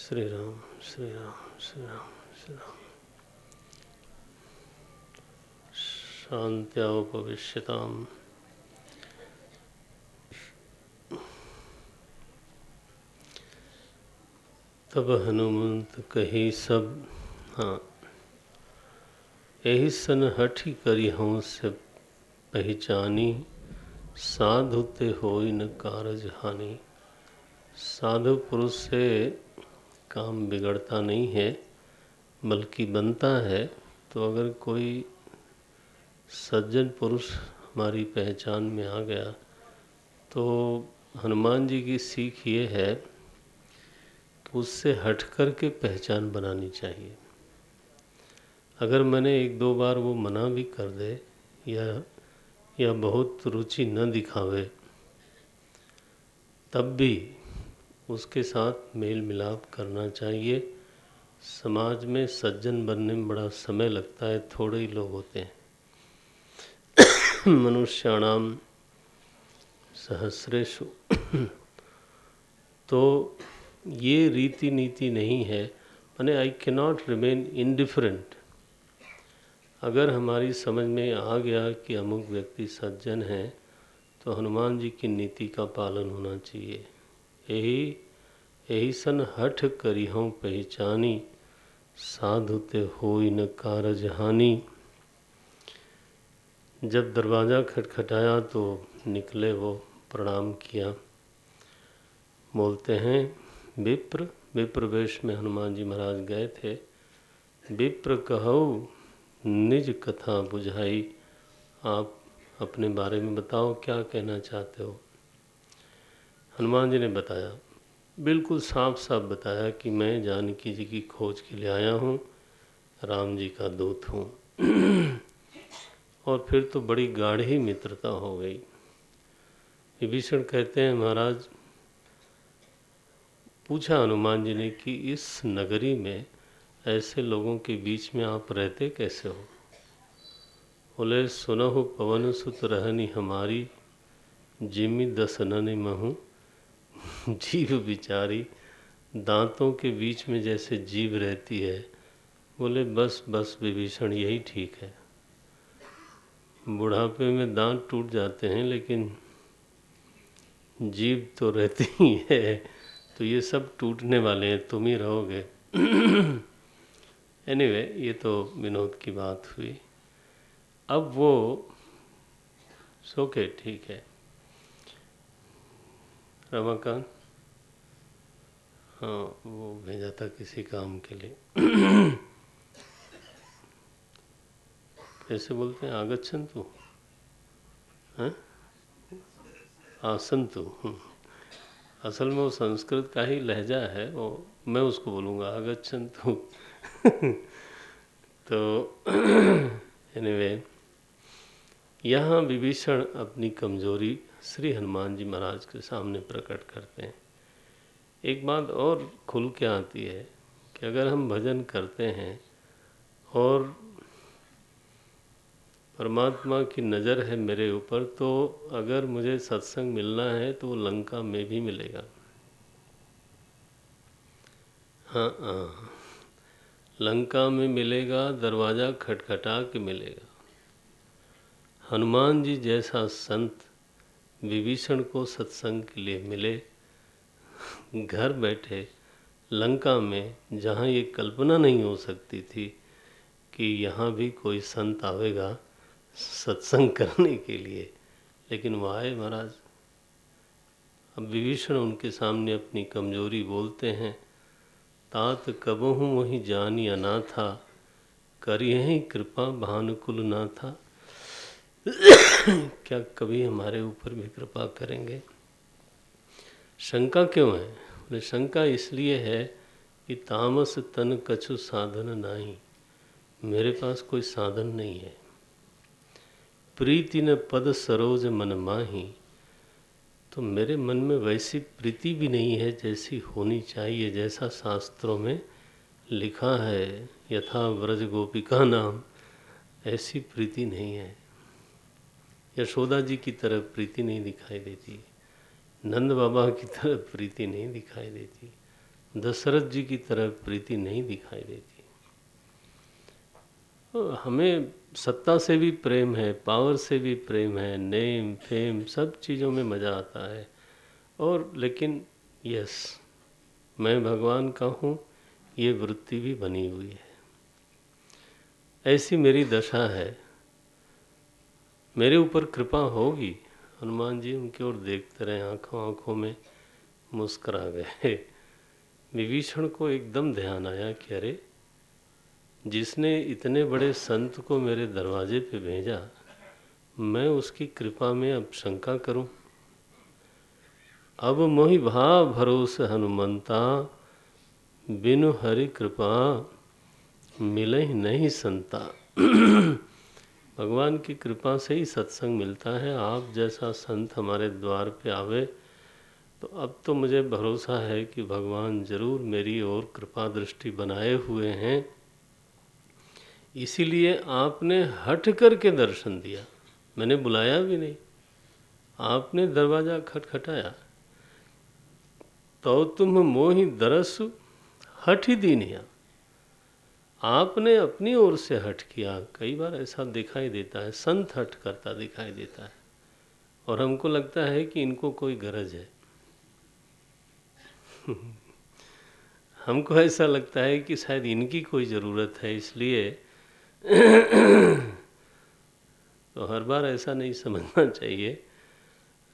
श्री राम श्री राम श्री राम श्री राम। शांत्या उपविश्यताम्। तब हनुमंत कही सब, हाँ, यही सन हठी करी हूँ से पहचानी, साधु ते होई न कारज हानि। साधु पुरुष से काम बिगड़ता नहीं है बल्कि बनता है। तो अगर कोई सज्जन पुरुष हमारी पहचान में आ गया तो हनुमान जी की सीख ये है कि उससे हट कर के पहचान बनानी चाहिए। अगर मैंने एक दो बार वो मना भी कर दे या बहुत रुचि न दिखावे, तब भी उसके साथ मेल मिलाप करना चाहिए। समाज में सज्जन बनने में बड़ा समय लगता है, थोड़े ही लोग होते हैं। मनुष्याणाम सहस्रेषु। तो ये रीति नीति नहीं है। माने I can not remain indifferent. अगर हमारी समझ में आ गया कि अमुक व्यक्ति सज्जन है तो हनुमान जी की नीति का पालन होना चाहिए। यही सन हठ करिहूँ पहचानी, साधु ते होई न कारज हानि। जब दरवाज़ा खटखटाया तो निकले वो, प्रणाम किया। बोलते हैं विप्र वेश में हनुमान जी महाराज गए थे। विप्र कहऊ निज कथा बुझाई। आप अपने बारे में बताओ, क्या कहना चाहते हो। हनुमान जी ने बताया, बिल्कुल साफ साफ बताया कि मैं जानकी जी की खोज के लिए आया हूँ, राम जी का दूत हूँ। और फिर तो बड़ी गाढ़ी मित्रता हो गई। विभीषण कहते हैं, महाराज, पूछा हनुमान जी ने कि इस नगरी में ऐसे लोगों के बीच में आप रहते कैसे हो। बोले, सुनहु पवन सुत रहनी हमारी, जिमि दसनन महु। जीव बिचारी दांतों के बीच में जैसे जीव रहती है। बोले, बस विभीषण, यही ठीक है। बुढ़ापे में दांत टूट जाते हैं लेकिन जीव तो रहती ही है। तो ये सब टूटने वाले हैं, तुम ही रहोगे। एनीवे, ये तो विनोद की बात हुई। अब वो सोके ठीक है। रमाकांत, हाँ, वो भेजा था किसी काम के लिए। कैसे बोलते हैं, आगच्छन्तु, हैं, आसन्तु। असल में वो संस्कृत का ही लहजा है, वो मैं उसको बोलूँगा आगच्छन्तु। तो एनीवे, यहाँ विभीषण अपनी कमजोरी श्री हनुमान जी महाराज के सामने प्रकट करते हैं। एक बात और खुल के आती है कि अगर हम भजन करते हैं और परमात्मा की नज़र है मेरे ऊपर, तो अगर मुझे सत्संग मिलना है तो वो लंका में भी मिलेगा। हाँ, लंका में मिलेगा, दरवाज़ा खटखटा के मिलेगा। हनुमान जी जैसा संत विभीषण को सत्संग के लिए मिले, घर बैठे लंका में, जहाँ ये कल्पना नहीं हो सकती थी कि यहाँ भी कोई संत आवेगा सत्संग करने के लिए, लेकिन वो आए महाराज। अब विभीषण उनके सामने अपनी कमजोरी बोलते हैं। तात कबहूँ वही जानी अनाथा, करिए कृपा भानुकुल ना था। क्या कभी हमारे ऊपर भी कृपा करेंगे। शंका क्यों है। बोले, शंका इसलिए है कि तामस तन कछु साधन नाही, मेरे पास कोई साधन नहीं है। प्रीति न पद सरोज मन माही, तो मेरे मन में वैसी प्रीति भी नहीं है जैसी होनी चाहिए, जैसा शास्त्रों में लिखा है। यथा व्रज गोपिका नाम, ऐसी प्रीति नहीं है। यशोदा जी की तरह प्रीति नहीं दिखाई देती, नंद बाबा की तरह प्रीति नहीं दिखाई देती। दशरथ जी की तरह प्रीति नहीं दिखाई देती। हमें सत्ता से भी प्रेम है, पावर से भी प्रेम है, नेम फेम सब चीज़ों में मज़ा आता है। और लेकिन यस, मैं भगवान का हूँ, ये वृत्ति भी बनी हुई है। ऐसी मेरी दशा है, मेरे ऊपर कृपा होगी। हनुमान जी उनकी ओर देखते रहे, आंखों आंखों में मुस्करा गए। विभीषण को एकदम ध्यान आया कि अरे, जिसने इतने बड़े संत को मेरे दरवाजे पे भेजा, मैं उसकी कृपा में अब शंका करूं? अब मोहि भाव भरोस हनुमंता, बिनु हरि कृपा मिलहि नहीं संता। भगवान की कृपा से ही सत्संग मिलता है। आप जैसा संत हमारे द्वार पे आवे तो अब तो मुझे भरोसा है कि भगवान जरूर मेरी ओर कृपा दृष्टि बनाए हुए हैं। इसीलिए आपने हट करके दर्शन दिया, मैंने बुलाया भी नहीं, आपने दरवाज़ा खटखटाया। तो तुम मोहि दरसु हट ही दीनिया, आपने अपनी ओर से हट किया। कई बार ऐसा दिखाई देता है, संत हट करता दिखाई देता है और हमको लगता है कि इनको कोई गरज है। हमको ऐसा लगता है कि शायद इनकी कोई ज़रूरत है, इसलिए तो हर बार ऐसा नहीं समझना चाहिए,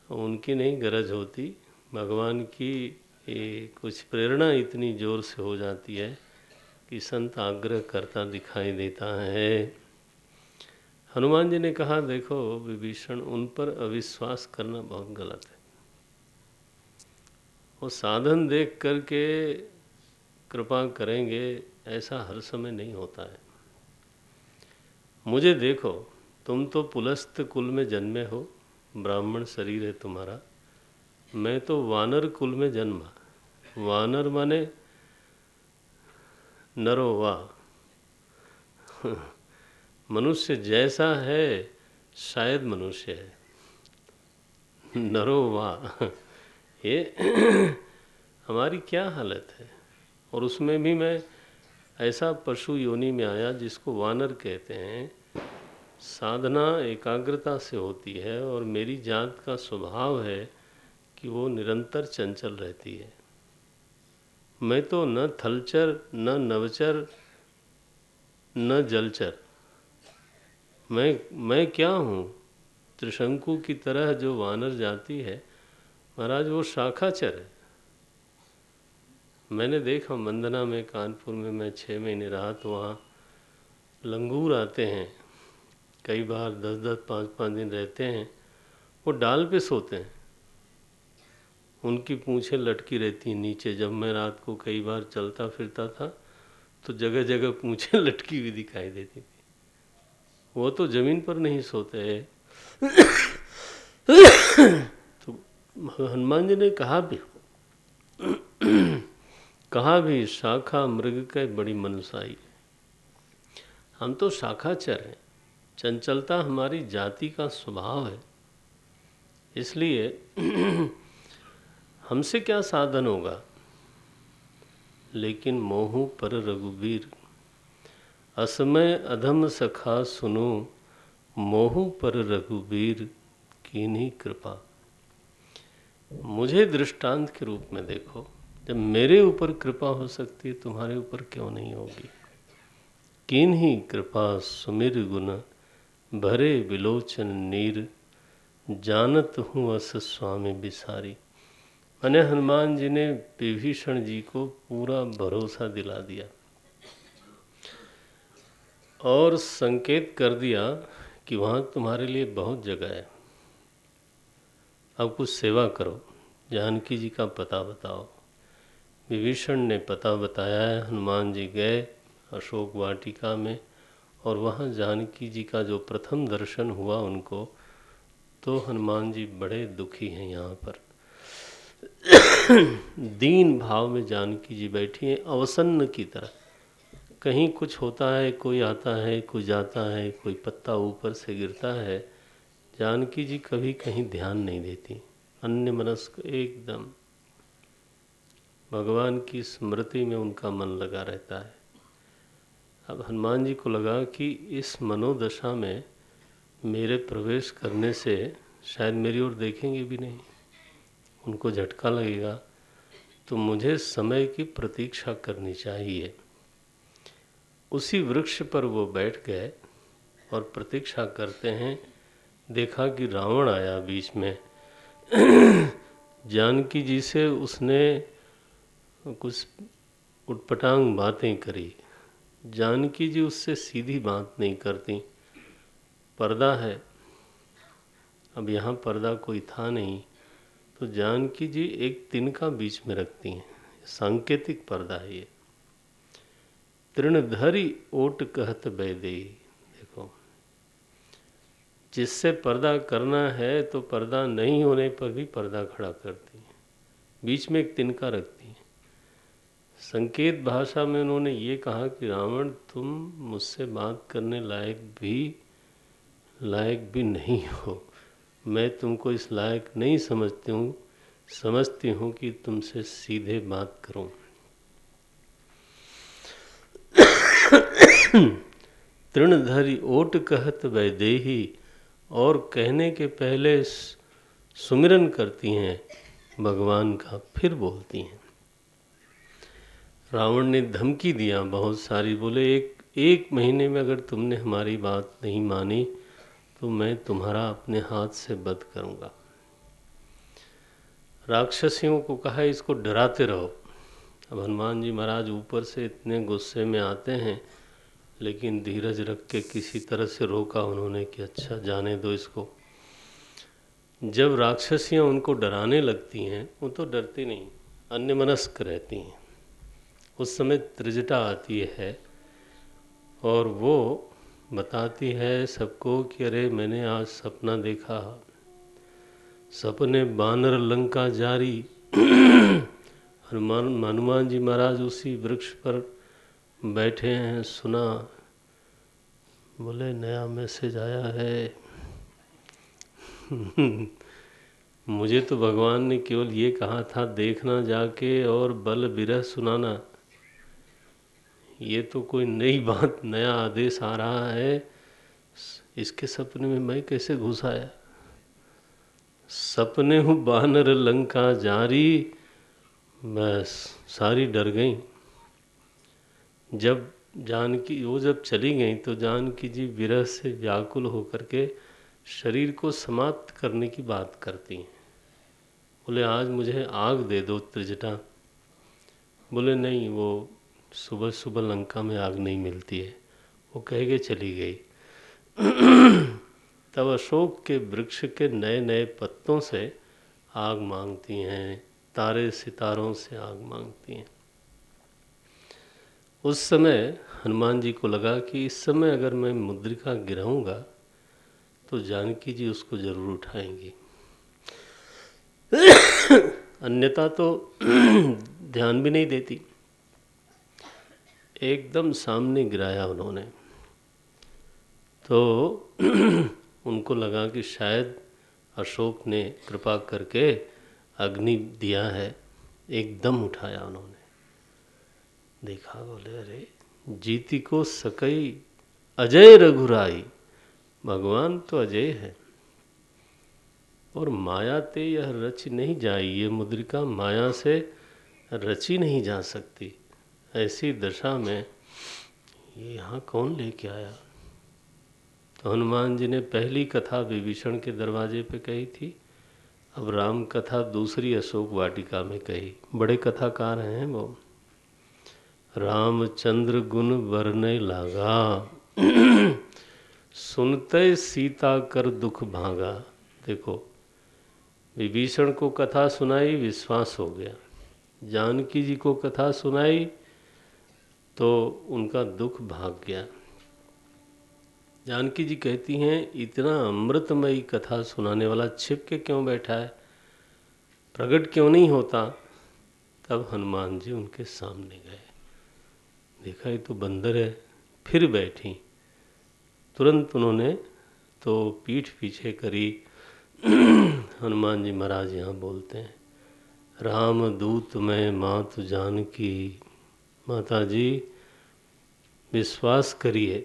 उनकी नहीं गरज होती, भगवान की कुछ प्रेरणा इतनी ज़ोर से हो जाती है कि संत आग्रह करता दिखाई देता है। हनुमान जी ने कहा, देखो विभीषण, उन पर अविश्वास करना बहुत गलत है। वो साधन देख करके कृपा करेंगे ऐसा हर समय नहीं होता है। मुझे देखो, तुम तो पुलस्त कुल में जन्मे हो, ब्राह्मण शरीर है तुम्हारा, मैं तो वानर कुल में जन्मा। वानर माने नरो वा, मनुष्य जैसा है शायद मनुष्य है, नरो वा। ये हमारी क्या हालत है। और उसमें भी मैं ऐसा पशु योनि में आया जिसको वानर कहते हैं। साधना एकाग्रता से होती है और मेरी जात का स्वभाव है कि वो निरंतर चंचल रहती है। मैं तो न थलचर, न नवचर, न जलचर। मैं क्या हूँ? त्रिशंकु की तरह जो वानर जाती है, महाराज वो शाखाचर है। मैंने देखा मंदना में, कानपुर में मैं 6 महीने रहा तो वहाँ लंगूर आते हैं, कई बार 10-10, 5-5 दिन रहते हैं। वो डाल पे सोते हैं, उनकी पूँछें लटकी रहती हैं नीचे। जब मैं रात को कई बार चलता फिरता था तो जगह जगह पूँछें लटकी हुई दिखाई देती थी। वो तो ज़मीन पर नहीं सोते हैं। तो हनुमान जी ने कहा भी शाखा मृग के बड़ी मनुसाई। हम तो शाखाचर हैं, चंचलता हमारी जाति का स्वभाव है। इसलिए हमसे क्या साधन होगा। लेकिन मोहु पर रघुबीर, असमय अधम सखा सुनो, मोहु पर रघुबीर कीन्ही कृपा। मुझे दृष्टांत के रूप में देखो, जब मेरे ऊपर कृपा हो सकती है, तुम्हारे ऊपर क्यों नहीं होगी। कीन्ही कृपा सुमिर गुण, भरे विलोचन नीर, जानत हूँ अस स्वामी बिसारी। मैंने हनुमान जी ने विभीषण जी को पूरा भरोसा दिला दिया और संकेत कर दिया कि वहाँ तुम्हारे लिए बहुत जगह है, अब कुछ सेवा करो, जानकी जी का पता बताओ। विभीषण ने पता बताया है, हनुमान जी गए अशोक वाटिका में और वहाँ जानकी जी का जो प्रथम दर्शन हुआ उनको, तो हनुमान जी बड़े दुखी हैं। यहाँ पर दीन भाव में जानकी जी बैठी हैं, अवसन्न की तरह। कहीं कुछ होता है, कोई आता है, कोई जाता है, कोई पत्ता ऊपर से गिरता है, जानकी जी कभी कहीं ध्यान नहीं देती, अन्य मनस्क एकदम। भगवान की स्मृति में उनका मन लगा रहता है। अब हनुमान जी को लगा कि इस मनोदशा में मेरे प्रवेश करने से शायद मेरी ओर देखेंगे भी नहीं, उनको झटका लगेगा, तो मुझे समय की प्रतीक्षा करनी चाहिए। उसी वृक्ष पर वो बैठ गए और प्रतीक्षा करते हैं। देखा कि रावण आया बीच में। जानकी जी से उसने कुछ उटपटांग बातें करी। जानकी जी उससे सीधी बात नहीं करती, पर्दा है। अब यहाँ पर्दा कोई था नहीं, तो जानकी जी एक तिनका बीच में रखती हैं। सांकेतिक पर्दा है ये। तृणधरी ओट कहत बैदेही। देखो, जिससे पर्दा करना है तो पर्दा नहीं होने पर भी पर्दा खड़ा करती हैं, बीच में एक तिनका रखती हैं। संकेत भाषा में उन्होंने ये कहा कि रावण, तुम मुझसे बात करने लायक भी नहीं हो। मैं तुमको इस लायक नहीं समझती हूँ कि तुमसे सीधे बात करूँ। तृणधरी ओट कहत वैदेही, और कहने के पहले सुमिरन करती हैं भगवान का, फिर बोलती हैं। रावण ने धमकी दिया बहुत सारी, बोले एक महीने में अगर तुमने हमारी बात नहीं मानी तो मैं तुम्हारा अपने हाथ से वध करूंगा। राक्षसियों को कहा इसको डराते रहो। अब हनुमान जी महाराज ऊपर से इतने गुस्से में आते हैं, लेकिन धीरज रख के किसी तरह से रोका उन्होंने कि अच्छा जाने दो इसको। जब राक्षसियाँ उनको डराने लगती हैं, वो तो डरती नहीं, अन्यमनस्क रहती हैं। उस समय त्रिजटा आती है और वो बताती है सबको कि अरे मैंने आज सपना देखा, सपने बानर लंका जारी। हनुमान जी महाराज उसी वृक्ष पर बैठे हैं, सुना, बोले नया मैसेज आया है। मुझे तो भगवान ने केवल ये कहा था देखना जाके और बल बिरह सुनाना। ये तो कोई नई बात, नया आदेश आ रहा है। इसके सपने में मैं कैसे घुस आया? सपने हूँ बानर लंका जारी। बस सारी डर गई। जब जब चली गई तो जानकी जी विरह से व्याकुल होकर के शरीर को समाप्त करने की बात करती हैं। बोले आज मुझे आग दे दो त्रिजटा। बोले नहीं, वो सुबह सुबह लंका में आग नहीं मिलती है। वो कह के चली गई। तब अशोक के वृक्ष के नए नए पत्तों से आग मांगती हैं, तारे सितारों से आग मांगती हैं। उस समय हनुमान जी को लगा कि इस समय अगर मैं मुद्रिका गिराऊंगा तो जानकी जी उसको जरूर उठाएंगी, अन्यथा तो ध्यान भी नहीं देती। एकदम सामने गिराया उन्होंने, तो उनको लगा कि शायद अशोक ने कृपा करके अग्नि दिया है। एकदम उठाया उन्होंने, देखा, बोले अरे जीती को सकई अजय रघुराई। भगवान तो अजय है और माया ते यह रच नहीं जाई। ये मुद्रिका माया से रची नहीं जा सकती। ऐसी दशा में ये यहाँ कौन लेके आया? तो हनुमान जी ने पहली कथा विभीषण के दरवाजे पे कही थी, अब राम कथा दूसरी अशोक वाटिका में कही। बड़े कथाकार हैं वो। रामचंद्र गुण वर्णय लागा, सुनते सीता कर दुख भागा। देखो, विभीषण को कथा सुनाई, विश्वास हो गया। जानकी जी को कथा सुनाई तो उनका दुख भाग गया। जानकी जी कहती हैं इतना अमृतमयी कथा सुनाने वाला छिप के क्यों बैठा है, प्रकट क्यों नहीं होता? तब हनुमान जी उनके सामने गए, देखा ये तो बंदर है। फिर बैठी, तुरंत उन्होंने तो पीठ पीछे करी। हनुमान जी महाराज यहाँ बोलते हैं, राम दूत मैं मातु जानकी। माता जी विश्वास करिए,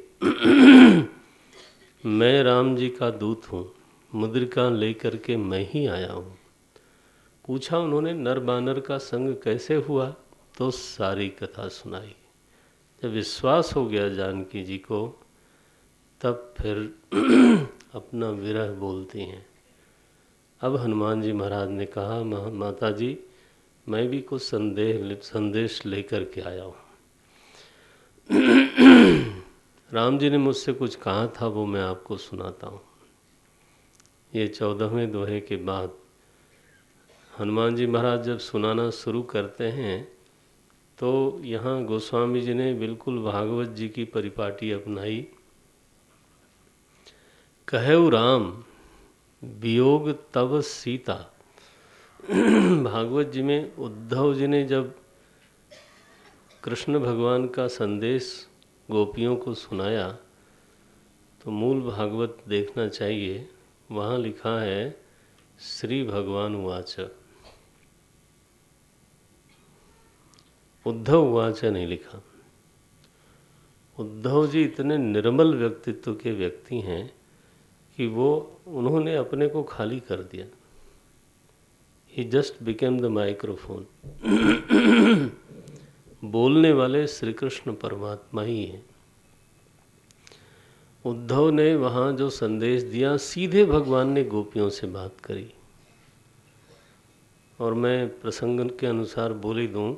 मैं राम जी का दूत हूँ, मुद्रिका लेकर के मैं ही आया हूँ। पूछा उन्होंने नर बानर का संग कैसे हुआ, तो सारी कथा सुनाई। जब विश्वास हो गया जानकी जी को, तब फिर अपना विरह बोलती हैं। अब हनुमान जी महाराज ने कहा, माता जी मैं भी कुछ संदेश लेकर के आया हूँ। राम जी ने मुझसे कुछ कहा था, वो मैं आपको सुनाता हूँ। ये 14वें दोहे के बाद हनुमान जी महाराज जब सुनाना शुरू करते हैं, तो यहाँ गोस्वामी जी ने बिल्कुल भागवत जी की परिपाटी अपनाई। कहऊ राम वियोग तव सीता। भागवत जी में उद्धव जी ने जब कृष्ण भगवान का संदेश गोपियों को सुनाया, तो मूल भागवत देखना चाहिए। वहाँ लिखा है श्री भगवान उवाच, उद्धव उवाच नहीं लिखा। उद्धव जी इतने निर्मल व्यक्तित्व के व्यक्ति हैं कि उन्होंने अपने को खाली कर दिया। ही जस्ट बिकेम द माइक्रोफोन। बोलने वाले श्री कृष्ण परमात्मा ही हैं। उद्धव ने वहाँ जो संदेश दिया, सीधे भगवान ने गोपियों से बात करी। और मैं प्रसंग के अनुसार बोल ही दूँ